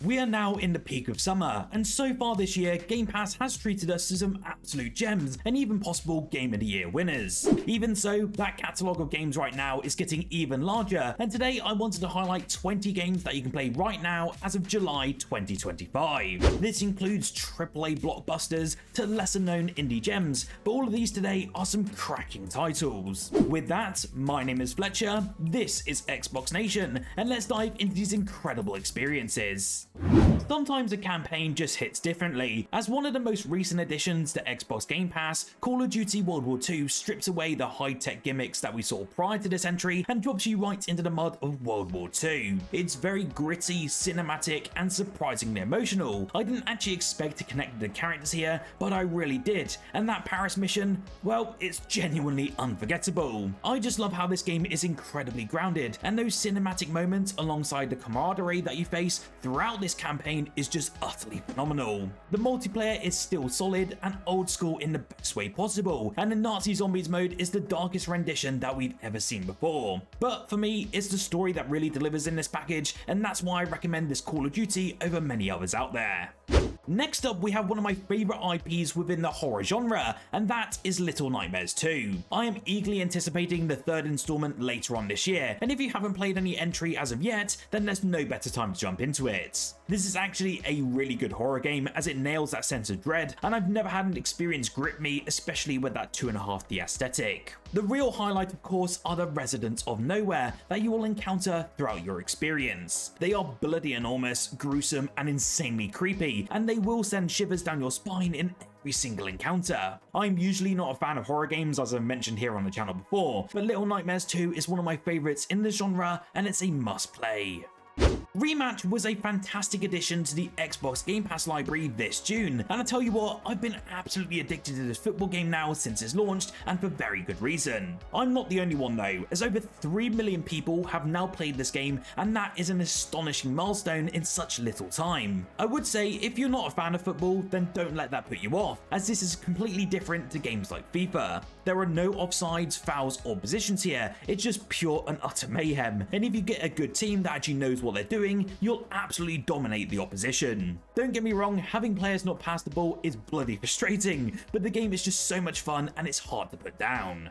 We are now in the peak of summer, and so far this year, Game Pass has treated us to some absolute gems and even possible Game of the Year winners. Even so, that catalogue of games right now is getting even larger, and today I wanted to highlight 20 games that you can play right now as of July 2025. This includes AAA blockbusters to lesser known indie gems, but all of these today are some cracking titles. With that, my name is Fletcher, this is Xbox Nation, and let's dive into these incredible experiences. Sometimes a campaign just hits differently. As one of the most recent additions to Xbox Game Pass, Call of Duty World War II strips away the high-tech gimmicks that we saw prior to this entry and drops you right into the mud of World War II. It's very gritty, cinematic, and surprisingly emotional. I didn't actually expect to connect with the characters here, but I really did, and that Paris mission, well, it's genuinely unforgettable. I just love how this game is incredibly grounded, and those cinematic moments alongside the camaraderie that you face throughout this campaign is just utterly phenomenal. The multiplayer is still solid and old school in the best way possible, and the Nazi Zombies mode is the darkest rendition that we've ever seen before. But for me, it's the story that really delivers in this package, and that's why I recommend this Call of Duty over many others out there. Next up, we have one of my favourite IPs within the horror genre, and that is Little Nightmares 2. I am eagerly anticipating the third installment later on this year, and if you haven't played any entry as of yet, then there's no better time to jump into it. This is actually a really good horror game as it nails that sense of dread, and I've never had an experience grip me, especially with that 2.5D aesthetic. The real highlight, of course, are the residents of nowhere that you will encounter throughout your experience. They are bloody enormous, gruesome, and insanely creepy, and they will send shivers down your spine in every single encounter. I'm usually not a fan of horror games, as I've mentioned here on the channel before, but Little Nightmares 2 is one of my favourites in the genre, and it's a must play. Rematch was a fantastic addition to the Xbox Game Pass library this June, and I tell you what, I've been absolutely addicted to this football game now since it's launched, and for very good reason. I'm not the only one though, as over 3 million people have now played this game, and that is an astonishing milestone in such little time. I would say if you're not a fan of football, then don't let that put you off, as this is completely different to games like FIFA. There are no offsides, fouls, or positions here, it's just pure and utter mayhem, and if you get a good team that actually knows what they're doing, you'll absolutely dominate the opposition. Don't get me wrong, having players not pass the ball is bloody frustrating, but the game is just so much fun and it's hard to put down.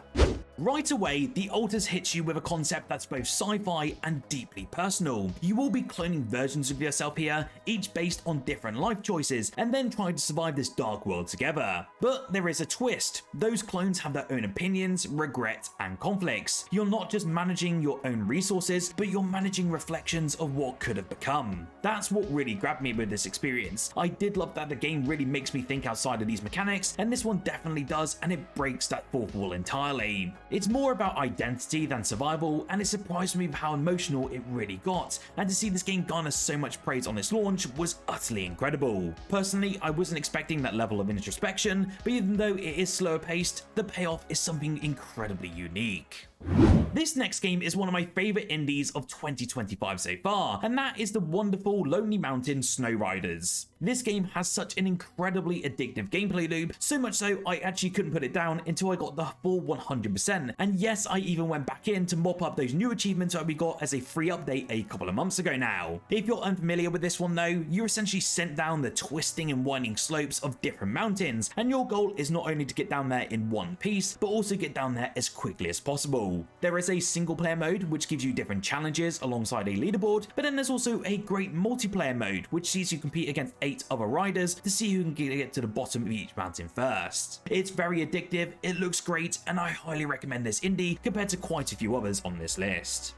Right away, the Altars hits you with a concept that's both sci-fi and deeply personal. You will be cloning versions of yourself here, each based on different life choices, and then trying to survive this dark world together. But there is a twist. Those clones have their own opinions, regret, and conflicts. You're not just managing your own resources, but you're managing reflections of what could have become. That's what really grabbed me with this experience. I did love that the game really makes me think outside of these mechanics, and this one definitely does, and it breaks that fourth wall entirely. It's more about identity than survival, and it surprised me with how emotional it really got, and to see this game garner so much praise on its launch was utterly incredible. Personally, I wasn't expecting that level of introspection, but even though it is slower paced, the payoff is something incredibly unique. This next game is one of my favourite indies of 2025 so far, and that is the wonderful Lonely Mountain Snow Riders. This game has such an incredibly addictive gameplay loop, so much so I actually couldn't put it down until I got the full 100%, and yes, I even went back in to mop up those new achievements that we got as a free update a couple of months ago now. If you're unfamiliar with this one though, you're essentially sent down the twisting and winding slopes of different mountains, and your goal is not only to get down there in one piece, but also get down there as quickly as possible. There is a single player mode which gives you different challenges alongside a leaderboard, but then there's also a great multiplayer mode which sees you compete against 8 other riders to see who can get to the bottom of each mountain first. It's very addictive, it looks great, and I highly recommend this indie compared to quite a few others on this list.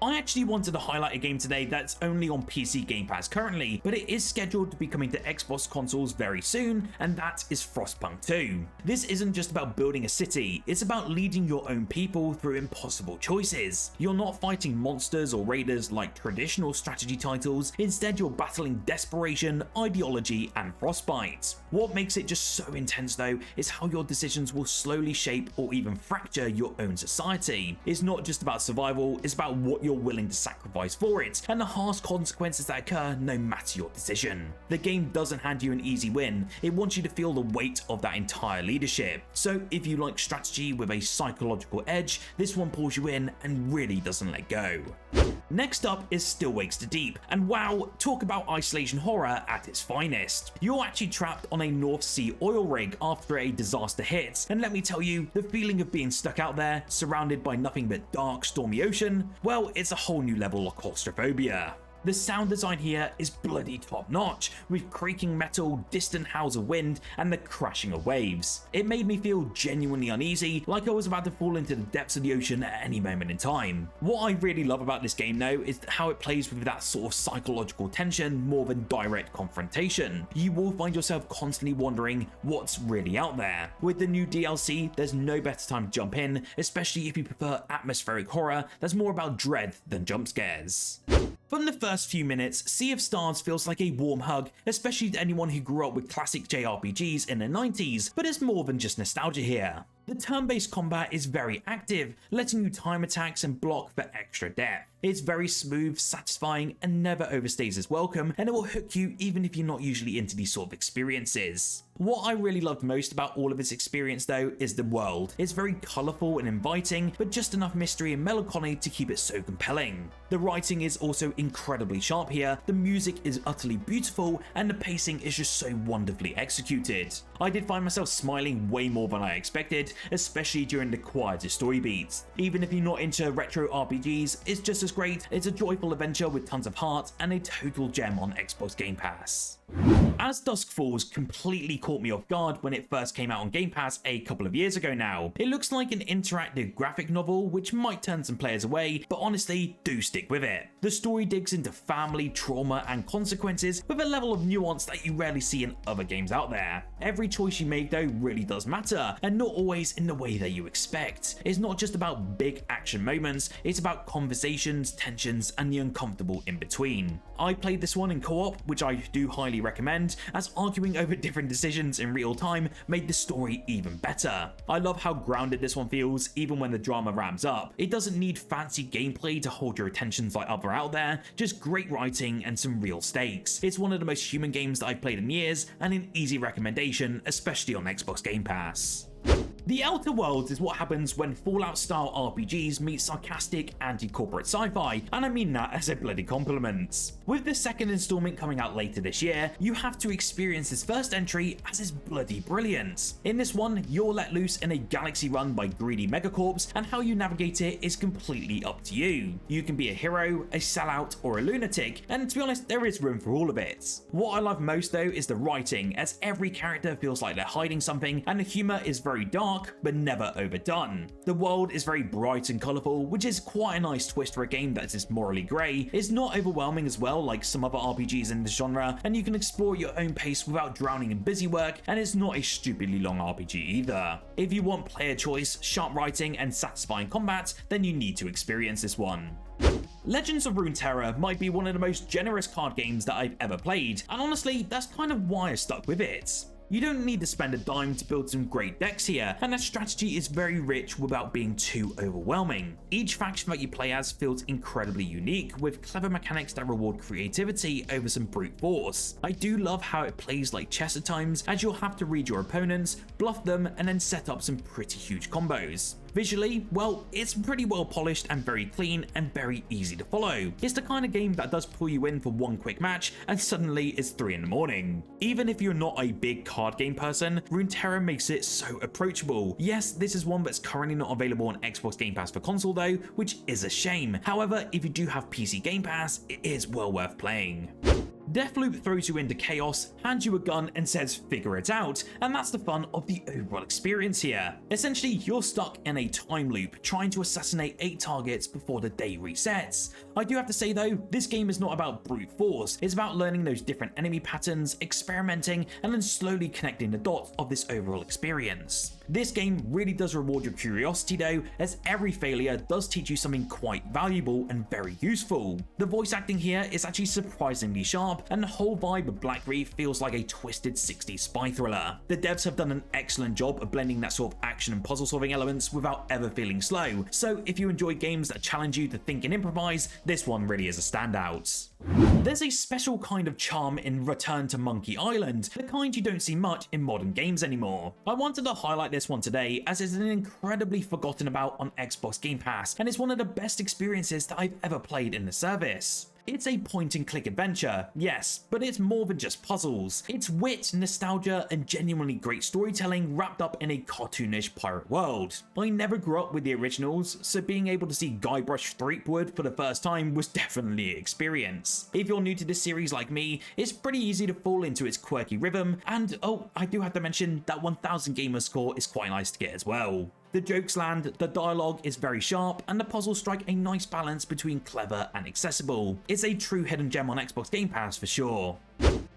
I actually wanted to highlight a game today that's only on PC Game Pass currently, but it is scheduled to be coming to Xbox consoles very soon, and that is Frostpunk 2. This isn't just about building a city, it's about leading your own people through impossible choices. You're not fighting monsters or raiders like traditional strategy titles, instead you're battling desperation, ideology, and frostbite. What makes it just so intense though is how your decisions will slowly shape or even fracture your own society. It's not just about survival, it's about what you're you're willing to sacrifice for it, and the harsh consequences that occur no matter your decision. The game doesn't hand you an easy win, it wants you to feel the weight of that entire leadership. So if you like strategy with a psychological edge, this one pulls you in and really doesn't let go. Next up is Still Wakes the Deep, and wow, talk about isolation horror at its finest. You're actually trapped on a North Sea oil rig after a disaster hits, and let me tell you, the feeling of being stuck out there, surrounded by nothing but dark, stormy ocean, well, it's a whole new level of claustrophobia. The sound design here is bloody top notch, with creaking metal, distant howls of wind, and the crashing of waves. It made me feel genuinely uneasy, like I was about to fall into the depths of the ocean at any moment in time. What I really love about this game though is how it plays with that sort of psychological tension more than direct confrontation. You will find yourself constantly wondering what's really out there. With the new DLC, there's no better time to jump in, especially if you prefer atmospheric horror that's more about dread than jump scares. From the first few minutes, Sea of Stars feels like a warm hug, especially to anyone who grew up with classic JRPGs in the 90s, but it's more than just nostalgia here. The turn-based combat is very active, letting you time attacks and block for extra depth. It's very smooth, satisfying, and never overstays its welcome, and it will hook you even if you're not usually into these sort of experiences. What I really loved most about all of this experience though is the world. It's very colourful and inviting, but just enough mystery and melancholy to keep it so compelling. The writing is also incredibly sharp here, the music is utterly beautiful, and the pacing is just so wonderfully executed. I did find myself smiling way more than I expected, especially during the quieter story beats. Even if you're not into retro RPGs, it's just as great. It's a joyful adventure with tons of heart and a total gem on Xbox Game Pass. As Dusk Falls completely caught me off guard when it first came out on Game Pass a couple of years ago now. It looks like an interactive graphic novel which might turn some players away, but honestly, do stick with it. The story digs into family, trauma, and consequences with a level of nuance that you rarely see in other games out there. Every choice you make though really does matter, and not always in the way that you expect. It's not just about big action moments, it's about conversations, tensions, and the uncomfortable in between. I played this one in co-op, which I do highly recommend, as arguing over different decisions in real time made the story even better. I love how grounded this one feels, even when the drama ramps up. It doesn't need fancy gameplay to hold your attentions like other out there, just great writing and some real stakes. It's one of the most human games that I've played in years, and an easy recommendation, especially on Xbox Game Pass. The Outer Worlds is what happens when Fallout-style RPGs meet sarcastic anti-corporate sci-fi, and I mean that as a bloody compliment. With the second installment coming out later this year, you have to experience this first entry as is bloody brilliant. In this one, you're let loose in a galaxy run by greedy megacorps, and how you navigate it is completely up to you. You can be a hero, a sellout, or a lunatic, and to be honest, there is room for all of it. What I love most though is the writing, as every character feels like they're hiding something, and the humour is very dark, but never overdone. The world is very bright and colourful, which is quite a nice twist for a game that is morally grey. It's not overwhelming as well like some other RPGs in this genre, and you can explore at your own pace without drowning in busy work, and it's not a stupidly long RPG either. If you want player choice, sharp writing, and satisfying combat, then you need to experience this one. Legends of Runeterra might be one of the most generous card games that I've ever played, and honestly, that's kind of why I stuck with it. You don't need to spend a dime to build some great decks here, and the strategy is very rich without being too overwhelming. Each faction that you play as feels incredibly unique, with clever mechanics that reward creativity over some brute force. I do love how it plays like chess at times, as you'll have to read your opponents, bluff them, and then set up some pretty huge combos. Visually, well, it's pretty well polished and very clean and very easy to follow. It's the kind of game that does pull you in for one quick match and suddenly it's 3 in the morning. Even if you're not a big card game person, Runeterra makes it so approachable. Yes, this is one that's currently not available on Xbox Game Pass for console though, which is a shame. However, if you do have PC Game Pass, it is well worth playing. Deathloop throws you into chaos, hands you a gun and says figure it out, and that's the fun of the overall experience here. Essentially, you're stuck in a time loop trying to assassinate 8 targets before the day resets. I do have to say though, this game is not about brute force, it's about learning those different enemy patterns, experimenting, and then slowly connecting the dots of this overall experience. This game really does reward your curiosity though, as every failure does teach you something quite valuable and very useful. The voice acting here is actually surprisingly sharp, and the whole vibe of Black Reef feels like a twisted 60s spy thriller. The devs have done an excellent job of blending that sort of action and puzzle solving elements without ever feeling slow, so if you enjoy games that challenge you to think and improvise, this one really is a standout. There's a special kind of charm in Return to Monkey Island, the kind you don't see much in modern games anymore. I wanted to highlight this one today as it's an incredibly forgotten about on Xbox Game Pass, and it's one of the best experiences that I've ever played in the service. It's a point-and-click adventure, yes, but it's more than just puzzles. It's wit, nostalgia, and genuinely great storytelling wrapped up in a cartoonish pirate world. I never grew up with the originals, so being able to see Guybrush Threepwood for the first time was definitely an experience. If you're new to this series like me, it's pretty easy to fall into its quirky rhythm, and oh, I do have to mention that 1000 gamer score is quite nice to get as well. The jokes land, the dialogue is very sharp, and the puzzles strike a nice balance between clever and accessible. It's a true hidden gem on Xbox Game Pass for sure.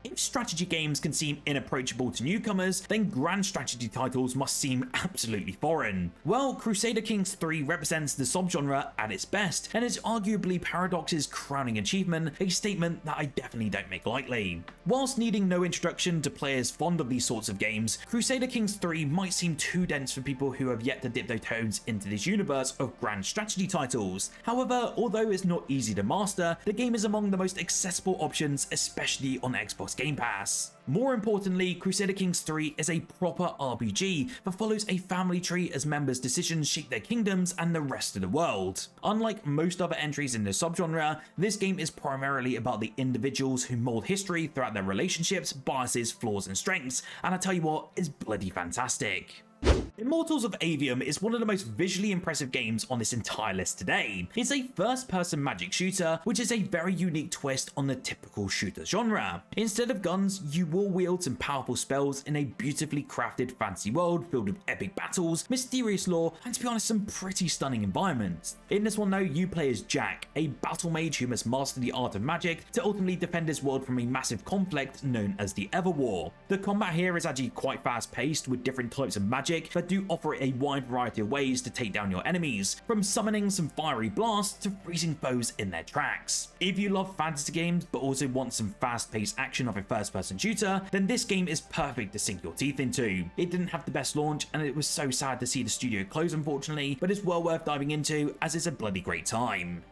If strategy games can seem inapproachable to newcomers, then grand strategy titles must seem absolutely foreign. Well, Crusader Kings III represents the subgenre at its best, and is arguably Paradox's crowning achievement, a statement that I definitely don't make lightly. Whilst needing no introduction to players fond of these sorts of games, Crusader Kings III might seem too dense for people who have yet to dip their toes into this universe of grand strategy titles. However, although it's not easy to master, the game is among the most accessible options, especially on Xbox Game Pass. More importantly, Crusader Kings III is a proper RPG that follows a family tree as members' decisions shape their kingdoms and the rest of the world. Unlike most other entries in the subgenre, this game is primarily about the individuals who mold history throughout their relationships, biases, flaws, and strengths, and I tell you what, it's bloody fantastic. Immortals of Aveum is one of the most visually impressive games on this entire list today. It's a first-person magic shooter, which is a very unique twist on the typical shooter genre. Instead of guns, you will wield some powerful spells in a beautifully crafted fantasy world filled with epic battles, mysterious lore, and to be honest, some pretty stunning environments. In this one though, you play as Jack, a battle mage who must master the art of magic to ultimately defend his world from a massive conflict known as the Everwar. The combat here is actually quite fast-paced with different types of magic that do offer a wide variety of ways to take down your enemies, from summoning some fiery blasts to freezing foes in their tracks. If you love fantasy games but also want some fast-paced action of a first-person shooter, then this game is perfect to sink your teeth into. It didn't have the best launch, and it was so sad to see the studio close unfortunately, but it's well worth diving into as it's a bloody great time.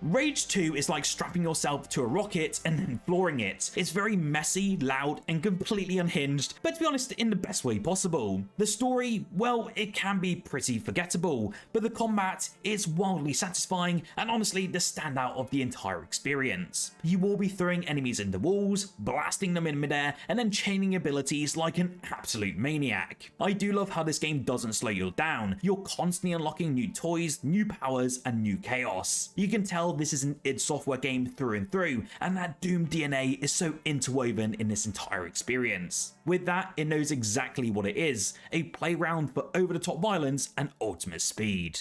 Rage 2 is like strapping yourself to a rocket and then flooring it. It's very messy, loud, and completely unhinged, but to be honest, in the best way possible. The story, well, it can be pretty forgettable, but the combat is wildly satisfying and honestly the standout of the entire experience. You will be throwing enemies into walls, blasting them in midair, and then chaining abilities like an absolute maniac. I do love how this game doesn't slow you down. You're constantly unlocking new toys, new powers, and new chaos. You can tell this is an id Software game through and through, and that Doom DNA is so interwoven in this entire experience. With that, it knows exactly what it is, a playground for over-the-top violence and ultimate speed.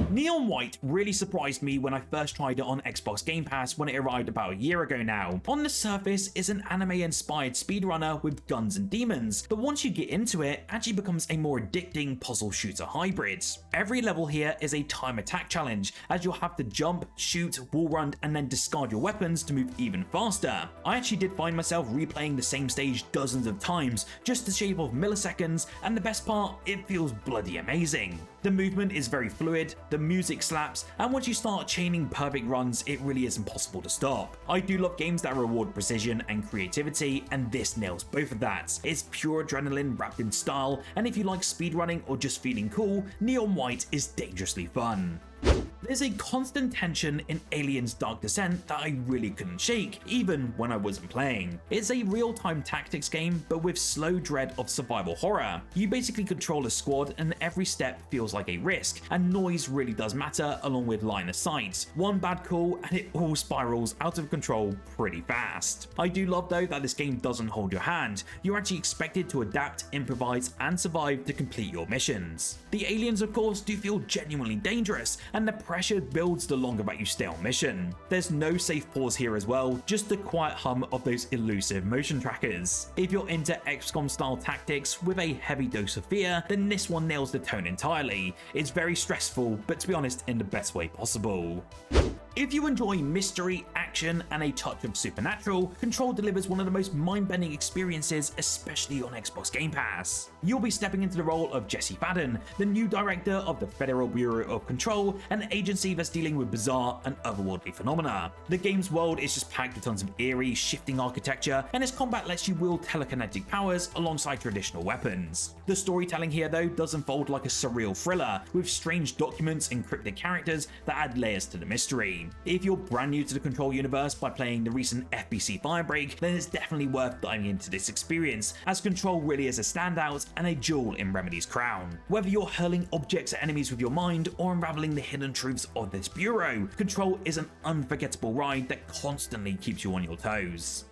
Neon White really surprised me when I first tried it on Xbox Game Pass when it arrived about a year ago now. On the surface, it's an anime-inspired speedrunner with guns and demons, but once you get into it, it actually becomes a more addicting puzzle shooter hybrid. Every level here is a time attack challenge, as you'll have to jump, shoot, wall run, and then discard your weapons to move even faster. I actually did find myself replaying the same stage dozens of times, just to shave off milliseconds, and the best part, it feels bloody amazing. The movement is very fluid, the music slaps, and once you start chaining perfect runs, it really is impossible to stop. I do love games that reward precision and creativity, and this nails both of that. It's pure adrenaline wrapped in style, and if you like speedrunning or just feeling cool, Neon White is dangerously fun. There's a constant tension in Aliens Dark Descent that I really couldn't shake, even when I wasn't playing. It's a real-time tactics game, but with slow dread of survival horror. You basically control a squad and every step feels like a risk, and noise really does matter along with line of sight. One bad call and it all spirals out of control pretty fast. I do love though that this game doesn't hold your hand. You're actually expected to adapt, improvise, and survive to complete your missions. The aliens of course do feel genuinely dangerous, and the pressure builds the longer that you stay on mission. There's no safe pause here as well, just the quiet hum of those elusive motion trackers. If you're into XCOM style tactics with a heavy dose of fear, then this one nails the tone entirely. It's very stressful, but to be honest, in the best way possible. If you enjoy mystery, action, and a touch of supernatural, Control delivers one of the most mind-bending experiences, especially on Xbox Game Pass. You'll be stepping into the role of Jesse Fadden, the new director of the Federal Bureau of Control, an agency that's dealing with bizarre and otherworldly phenomena. The game's world is just packed with tons of eerie, shifting architecture, and its combat lets you wield telekinetic powers alongside traditional weapons. The storytelling here, though, does unfold like a surreal thriller, with strange documents and cryptic characters that add layers to the mystery. If you're brand new to the Control universe by playing the recent FBC Firebreak, then it's definitely worth diving into this experience, as Control really is a standout and a jewel in Remedy's crown. Whether you're hurling objects at enemies with your mind or unraveling the hidden truths of this bureau, Control is an unforgettable ride that constantly keeps you on your toes.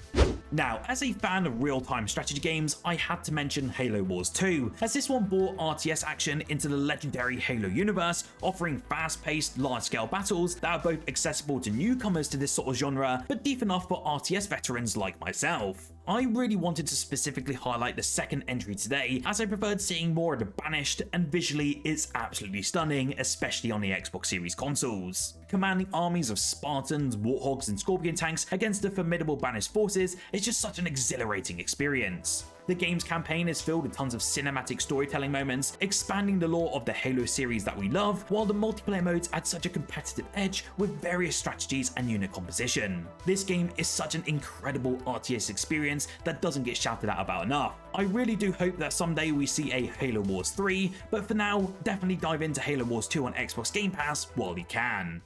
Now, as a fan of real-time strategy games, I had to mention Halo Wars 2, as this one brought RTS action into the legendary Halo universe, offering fast-paced, large-scale battles that are both accessible to newcomers to this sort of genre, but deep enough for RTS veterans like myself. I really wanted to specifically highlight the second entry today, as I preferred seeing more of the Banished, and visually it's absolutely stunning, especially on the Xbox Series consoles. Commanding armies of Spartans, Warthogs, and Scorpion tanks against the formidable Banished forces is just such an exhilarating experience. The game's campaign is filled with tons of cinematic storytelling moments, expanding the lore of the Halo series that we love, while the multiplayer modes add such a competitive edge with various strategies and unit composition. This game is such an incredible RTS experience that doesn't get shouted out about enough. I really do hope that someday we see a Halo Wars 3, but for now, definitely dive into Halo Wars 2 on Xbox Game Pass while you can.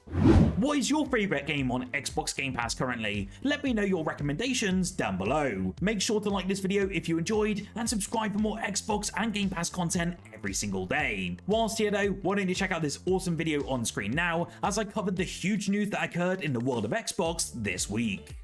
What is your favourite game on Xbox Game Pass currently? Let me know your recommendations down below. Make sure to like this video if you enjoyed, and subscribe for more Xbox and Game Pass content every single day. Whilst here though, why don't you check out this awesome video on screen now, as I covered the huge news that occurred in the world of Xbox this week.